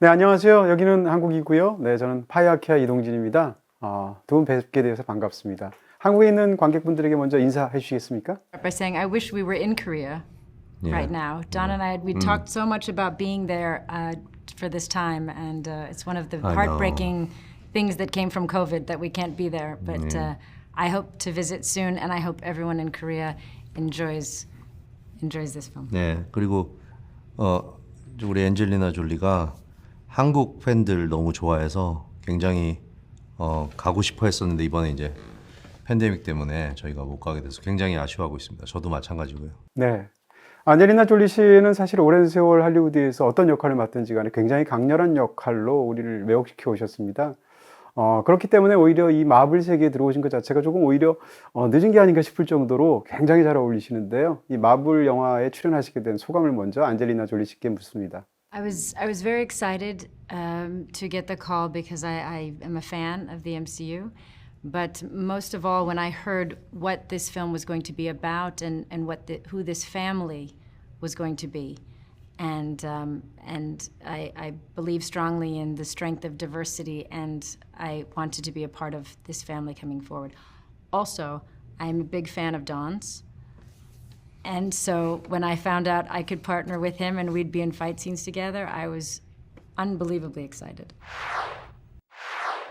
네, 안녕하세요. 여기는 한국이고요. 네, 저는 파이아키아 이동진입니다. 두 분 뵙게 되어서 반갑습니다. 한국에 있는 관객분들에게 먼저 인사해 주시겠습니까? By saying, I wish we were in Korea right now. Don and I, we talked so much about being there for this time, and it's one of the I know. heartbreaking things that came from COVID that we can't be there. But I hope to visit soon, and I hope everyone in Korea enjoys this film. 네, 그리고 우리 앤젤리나 졸리가 한국 팬들 너무 좋아해서 굉장히 가고 싶어 했었는데 이번에 이제 팬데믹 때문에 저희가 못 가게 돼서 굉장히 아쉬워하고 있습니다. 저도 마찬가지고요. 네. 안젤리나 졸리 씨는 사실 오랜 세월 할리우드에서 어떤 역할을 맡든지 간에 굉장히 강렬한 역할로 우리를 매혹시켜 오셨습니다. 그렇기 때문에 오히려 이 마블 세계에 들어오신 것 자체가 조금 오히려 늦은 게 아닌가 싶을 정도로 굉장히 잘 어울리시는데요. 이 마블 영화에 출연하시게 된 소감을 먼저 안젤리나 졸리 씨께 묻습니다. I was very excited to get the call because I am a fan of the MCU. But most of all, when I heard what this film was going to be about and who this family was going to be, and I believe strongly in the strength of diversity, and I wanted to be a part of this family coming forward. Also, I'm a big fan of Don's. And so when I found out I could partner with him and we'd be in fight scenes together, I was unbelievably excited.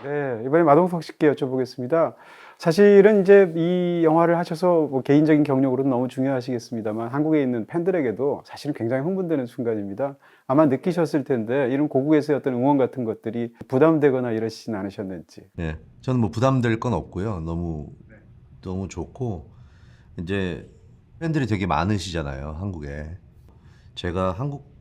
네, 이번에 마동석 씨께 여쭤보겠습니다. 사실은 이제 이 영화를 하셔서 뭐 개인적인 경력으로도 너무 중요하시겠습니다만 한국에 있는 팬들에게도 사실은 굉장히 흥분되는 순간입니다. 아마 느끼셨을 텐데 이런 고국에서의 어떤 응원 같은 것들이 부담되거나 이러시진 않으셨는지. 네, 저는 뭐 부담될 건 없고요. 너무 좋고 이제 팬들이 되게 많으시잖아요, 한국에. 제가 한국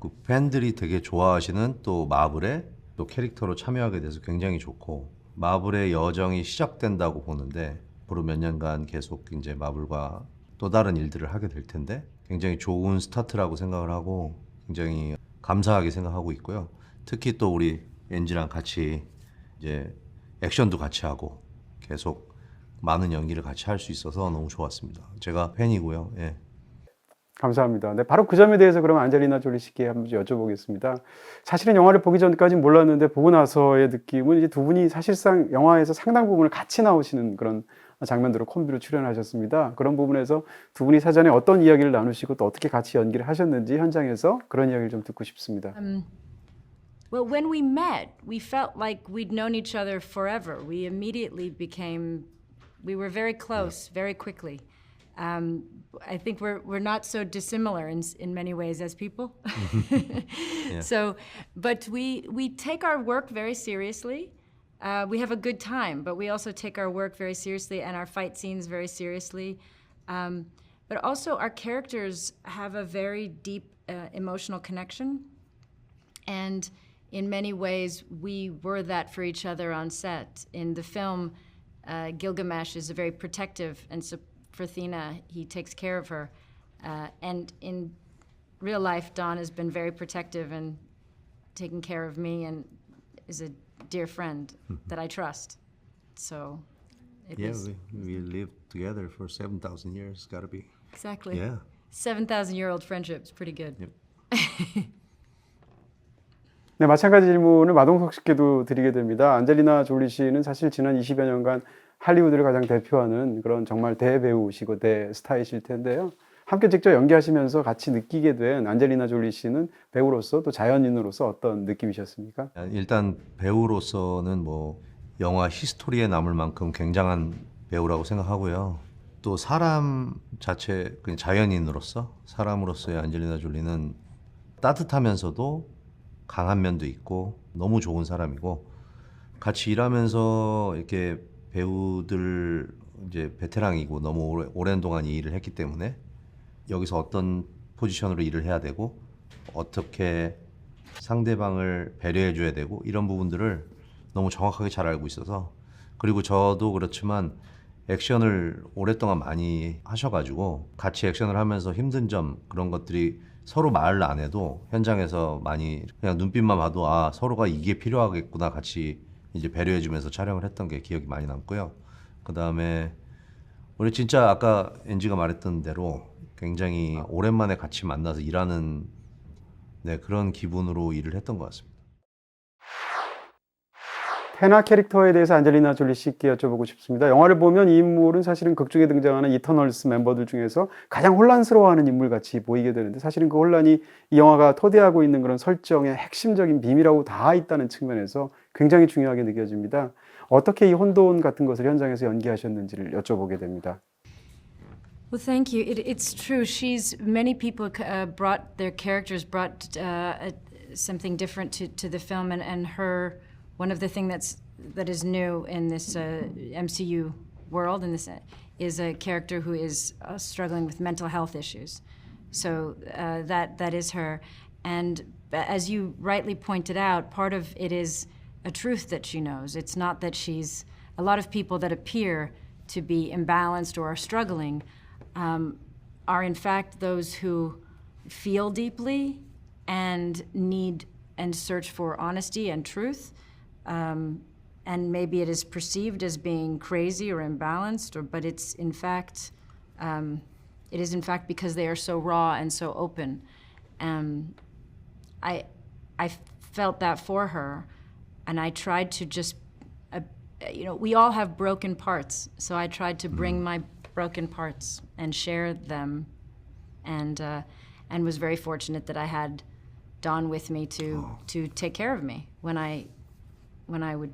그 팬들이 되게 좋아하시는 또 마블의 또 캐릭터로 참여하게 돼서 굉장히 좋고 마블의 여정이 시작된다고 보는데 앞으로 몇 년간 계속 이제 마블과 또 다른 일들을 하게 될 텐데 굉장히 좋은 스타트라고 생각을 하고 굉장히 감사하게 생각하고 있고요. 특히 또 우리 엔지랑 같이 이제 액션도 같이 하고 계속 많은 연기를 같이 할 수 있어서 너무 좋았습니다. 제가 팬이고요. 예. 감사합니다. 네, 바로 그 점에 대해서 그럼 안젤리나 졸리 씨께 한번 여쭤보겠습니다. 사실은 영화를 보기 전까지는 몰랐는데 보고 나서의 느낌은 이제 두 분이 사실상 영화에서 상당 부분을 같이 나오시는 그런 장면들로 콤비로 출연하셨습니다. 그런 부분에서 두 분이 사전에 어떤 이야기를 나누시고 또 어떻게 같이 연기를 하셨는지 현장에서 그런 이야기를 좀 듣고 싶습니다. Well, when we met, we felt like we'd known each other forever. We were very close very quickly. I think we're not so dissimilar in many ways as people. Yeah. So, but we take our work very seriously. We have a good time, but we also take our work very seriously and our fight scenes very seriously. But also, our characters have a very deep emotional connection, and in many ways, we were that for each other on set. In the film, Gilgamesh is very protective, and so for Athena, he takes care of her. And in real life, Don has been very protective and taking care of me and is a dear friend that I trust. So it Yeah, was we lived together for 7,000 years. Gotta be. exactly Yeah. 7,000-year-old friendship. It's pretty good. Yep. 네, 마찬가지 질문을 마동석 씨께도 드리게 됩니다. 안젤리나 졸리 씨는 사실 지난 20여 년간 할리우드를 가장 대표하는 그런 정말 대배우시고 대스타이실 텐데요. 함께 직접 연기하시면서 같이 느끼게 된 안젤리나 졸리 씨는 배우로서 또 자연인으로서 어떤 느낌이셨습니까? 일단 배우로서는 뭐 영화 히스토리에 남을 만큼 굉장한 배우라고 생각하고요. 또 사람 자체 그냥 자연인으로서 사람으로서의 안젤리나 졸리는 따뜻하면서도 강한 면도 있고 너무 좋은 사람이고 같이 일하면서 이렇게 배우들 이제 베테랑이고 너무 오랜 동안 이 일을 했기 때문에 여기서 어떤 포지션으로 일을 해야 되고 어떻게 상대방을 배려해 줘야 되고 이런 부분들을 너무 정확하게 잘 알고 있어서 그리고 저도 그렇지만 액션을 오랫동안 많이 하셔가지고 같이 액션을 하면서 힘든 점 그런 것들이 서로 말을 안 해도 현장에서 많이 그냥 눈빛만 봐도 아 서로가 이게 필요하겠구나 같이 이제 배려해주면서 촬영을 했던 게 기억이 많이 남고요. 그 다음에 우리 진짜 아까 엔지가 말했던 대로 굉장히 오랜만에 같이 만나서 일하는 네, 그런 기분으로 일을 했던 것 같습니다. 헤나 캐릭터에 대해서 안젤리나 졸리 씨께 여쭤보고 싶습니다. 영화를 보면 이 인물은 사실은 극 중에 등장하는 이터널스 멤버들 중에서 가장 혼란스러워하는 인물 같이 보이게 되는데 사실은 그 혼란이 이 영화가 토대하고 있는 그런 설정의 핵심적인 비밀하고 닿아 있다는 측면에서 굉장히 중요하게 느껴집니다. 어떻게 이 혼돈 같은 것을 현장에서 연기하셨는지를 여쭤보게 됩니다. Well, thank you. It's true. Many people brought their characters brought something different to the film, and her one of the thing that is new in this MCU world in this is a character who is struggling with mental health issues. So that is her, and as you rightly pointed out, part of it is a truth that she knows. It's not that she's a lot of people that appear to be imbalanced or are struggling. Are in fact those who feel deeply and need and search for honesty and truth. And maybe it is perceived as being crazy or imbalanced, but it's in fact, it is in fact because they are so raw and so open. I felt that for her, and I tried to just, we all have broken parts, so I tried to bring my broken parts and share them, and was very fortunate that I had Don with me to take care of me when I would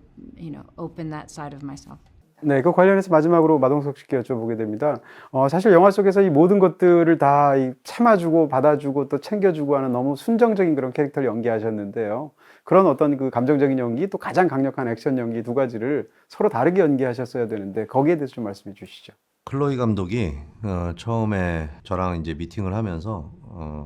open that side of myself. 네, 그 관련해서 마지막으로 마동석 씨께 여쭤보게 됩니다. 사실 영화 속에서 이 모든 것들을 다 참아주고 받아주고 또 챙겨주고 하는 너무 순정적인 그런 캐릭터를 연기하셨는데요. 그런 어떤 그 감정적인 연기 또 가장 강력한 액션 연기 두 가지를 서로 다르게 연기하셨어야 되는데 거기에 대해서 좀 말씀해 주시죠. 클로이 감독이 처음에 저랑 이제 미팅을 하면서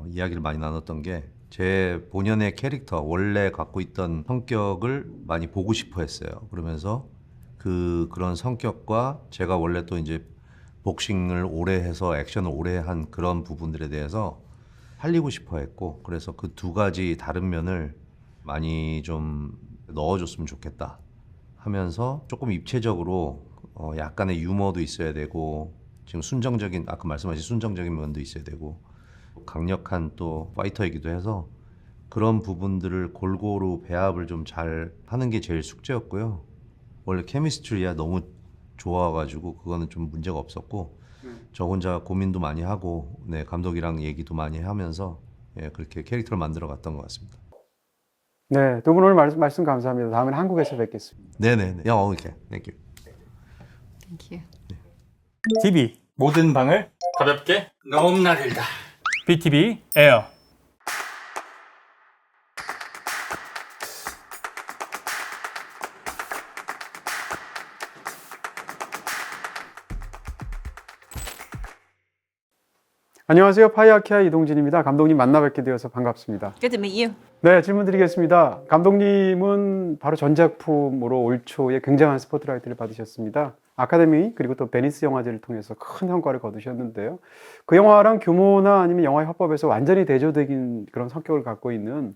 이야기를 많이 나눴던 게 제 본연의 캐릭터 원래 갖고 있던 성격을 많이 보고 싶어 했어요. 그러면서 그런 성격과 제가 원래 또 이제 복싱을 오래 해서 액션을 오래 한 그런 부분들에 대해서 살리고 싶어 했고, 그래서 그 두 가지 다른 면을 많이 좀 넣어줬으면 좋겠다 하면서 조금 입체적으로 약간의 유머도 있어야 되고, 지금 순정적인, 아까 말씀하신 순정적인 면도 있어야 되고, 강력한 또 파이터이기도 해서 그런 부분들을 골고루 배합을 좀 잘 하는 게 제일 숙제였고요. 원래 케미스트리야 너무 좋아가지고 그거는 좀 문제가 없었고, 저 혼자 고민도 많이 하고, 네, 감독이랑 얘기도 많이 하면서 그렇게 캐릭터를 만들어 갔던 것 같습니다. 네, 두 분 오늘 말씀 감사합니다. 다음엔 한국에서 뵙겠습니다. 네네네. 오케이. 땡큐. Thank you. TV 모든 방을 가볍게 너무나 길다. BTV 에어. 안녕하세요. 파이아키아 이동진입니다. 감독님 만나 뵙게 되어서 반갑습니다. Good to meet you. 네, 질문 드리겠습니다. 감독님은 바로 전작품으로 올 초에 굉장한 스포트라이트를 받으셨습니다. 아카데미 그리고 또 베니스 영화제를 통해서 큰 성과를 거두셨는데요. 그 영화랑 규모나 아니면 영화의 화법에서 완전히 대조적인 그런 성격을 갖고 있는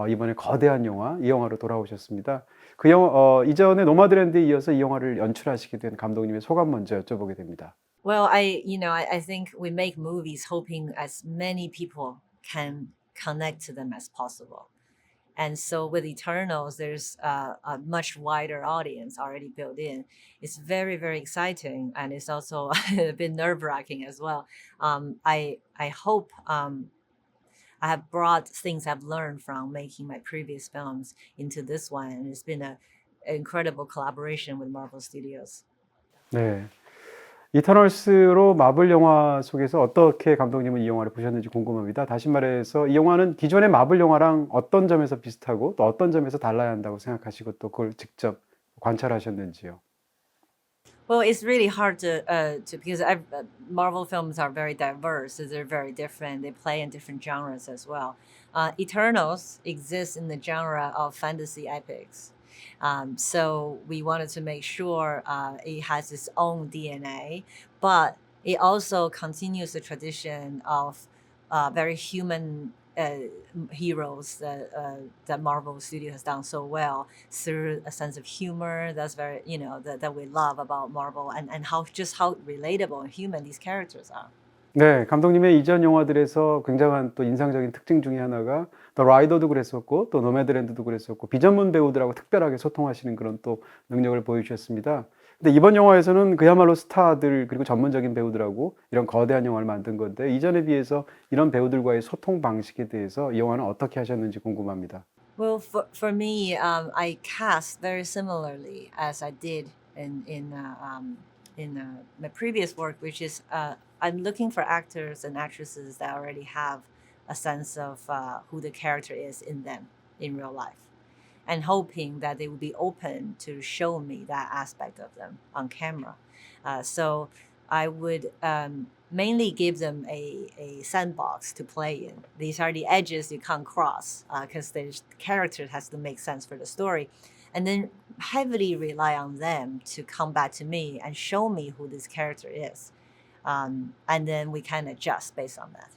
이번에 거대한 영화, 이 영화로 돌아오셨습니다. 그 영화 이전에 노마드랜드에 이어서 이 영화를 연출하시게 된 감독님의 소감 먼저 여쭤보게 됩니다. Well, I think we make movies hoping as many people can connect to them as possible. And so with Eternals, there's a much wider audience already built in. It's very, very exciting, and it's also a bit nerve-wracking as well. I hope I have brought things I've learned from making my previous films into this one, and it's been an incredible collaboration with Marvel Studios. 네. 이터널스로 마블 영화 속에서 어떻게 감독님은 이 영화를 보셨는지 궁금합니다. 다시 말해서 이 영화는 기존의 마블 영화랑 어떤 점에서 비슷하고 또 어떤 점에서 달라야 한다고 생각하시고 또 그걸 직접 관찰하셨는지요. Well, it's really hard to because Marvel films are very diverse. So they're very different. They play in different genres as well. Eternals exists in the genre of fantasy epics. So we wanted to make sure it has its own DNA, but it also continues the tradition of very human heroes that Marvel Studios has done so well through a sense of humor that's very, that we love about Marvel, and how relatable and human these characters are. 네, 감독님의 이전 영화들에서 굉장한 또 인상적인 특징 중에 하나가 더 라이더도 그랬었고 또 노매드랜드도 그랬었고 비전문 배우들하고 특별하게 소통하시는 그런 또 능력을 보여주셨습니다. 근데 이번 영화에서는 그야말로 스타들 그리고 전문적인 배우들하고 이런 거대한 영화를 만든 건데 이전에 비해서 이런 배우들과의 소통 방식에 대해서 이 영화는 어떻게 하셨는지 궁금합니다. Well, for me, I cast very similarly as I did in my previous work, which is I'm looking for actors and actresses that already have a sense of who the character is in them in real life, and hoping that they will be open to show me that aspect of them on camera. So I would mainly give them a sandbox to play in. These are the edges you can't cross because the character has to make sense for the story. And then heavily rely on them to come back to me and show me who this character is. And then we can adjust based on that.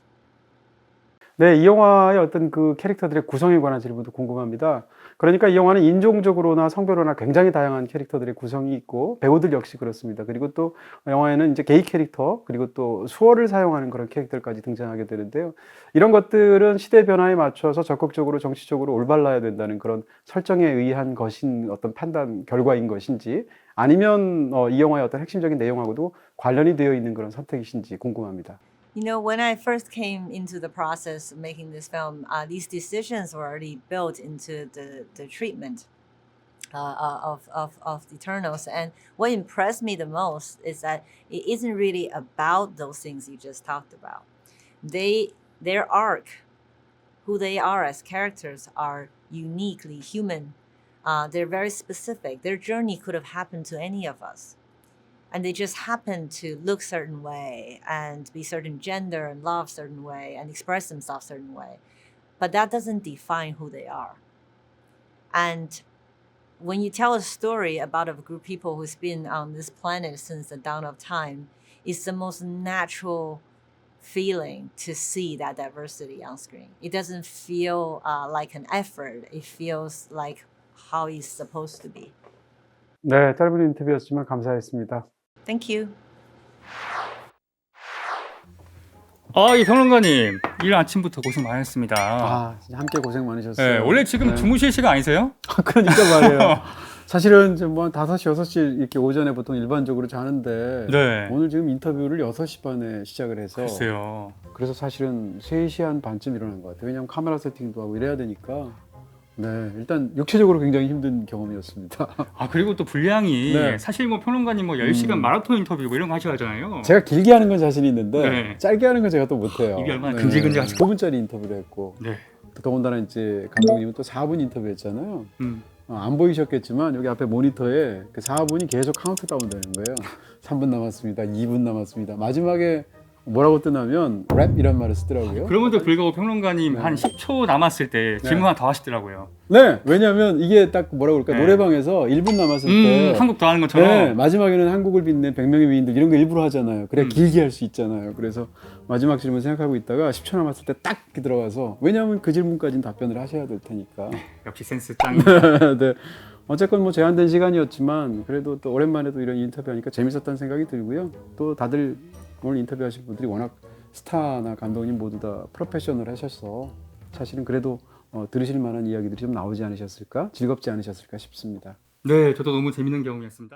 네, 이 영화의 어떤 그 캐릭터들의 구성에 관한 질문도 궁금합니다. 그러니까 이 영화는 인종적으로나 성별로나 굉장히 다양한 캐릭터들의 구성이 있고 배우들 역시 그렇습니다. 그리고 또 영화에는 이제 게이 캐릭터 그리고 또 수어를 사용하는 그런 캐릭터까지 등장하게 되는데요. 이런 것들은 시대 변화에 맞춰서 적극적으로 정치적으로 올바라야 된다는 그런 설정에 의한 것인 어떤 판단 결과인 것인지 아니면 이 영화의 어떤 핵심적인 내용하고도 관련이 되어 있는 그런 선택이신지 궁금합니다. You know, when I first came into the process of making this film, these decisions were already built into the treatment of the Eternals. And what impressed me the most is that it isn't really about those things you just talked about. Their arc, who they are as characters, are uniquely human. They're very specific. Their journey could have happened to any of us. And they just happen to look certain way and be certain gender and love certain way and express themselves certain way. But that doesn't define who they are. And when you tell a story about a group of people who's been on this planet since the dawn of time, it's the most natural feeling to see that diversity on screen. It doesn't feel like an effort. It feels like how it's supposed to be. 네, 짧은 인터뷰였지만 감사했습니다. Thank you. 이 평론가님, 일 아침부터 고생 많으셨습니다. 아, 진짜 함께 고생 많으셨어요. 네, 원래 지금 네. 주무실 시간 아니세요? 그러니까 말이에요. 사실은 지금 뭐 5시, 6시 이렇게 오전에 보통 일반적으로 자는데 네. 오늘 지금 인터뷰를 6시 반에 시작을 해서 글쎄요. 그래서 사실은 3시 한 반쯤 일어난 것 같아요. 왜냐하면 카메라 세팅도 하고 이래야 되니까 네, 일단 육체적으로 굉장히 힘든 경험이었습니다. 그리고 또 분량이 네. 사실 뭐 평론가님 뭐 10시간 마라톤 인터뷰 뭐 이런 거 하셔야 하잖아요. 제가 길게 하는 건 자신이 있는데 네. 짧게 하는 건 제가 또 못해요. 입이 얼마나 근질근질하죠. 5분짜리 인터뷰를 했고 네. 더군다나 이제 감독님은 또 4분 인터뷰했잖아요. 음. 안 보이셨겠지만 여기 앞에 모니터에 그 4분이 계속 카운트다운 되는 거예요. 3분 남았습니다. 2분 남았습니다. 마지막에 뭐라고 뜨냐면 랩이란 말을 쓰더라고요. 그럼에도 불구하고 평론가님 네. 한 10초 남았을 때 질문 하나 더 하시더라고요. 네, 왜냐하면 이게 딱 뭐라고 그럴까 네. 노래방에서 1분 남았을 때 한국 더 하는 것처럼. 네, 마지막에는 한국을 빛낸 100명의 위인들 이런 거 일부러 하잖아요. 그래야 음. 길게 할 수 있잖아요. 그래서 마지막 질문 생각하고 있다가 10초 남았을 때 딱 들어가서 왜냐하면 그 질문까지는 답변을 하셔야 될 테니까. 역시 센스 짱입니다. 네. 어쨌건 뭐 제한된 시간이었지만 그래도 또 오랜만에 또 이런 인터뷰하니까 재밌었다는 생각이 들고요. 또 다들 오늘 인터뷰하신 분들이 워낙 스타나 감독님 모두 다 프로페셔널 하셔서 사실은 그래도 들으실 만한 이야기들이 좀 나오지 않으셨을까? 즐겁지 않으셨을까 싶습니다. 네, 저도 너무 재밌는 경험이었습니다.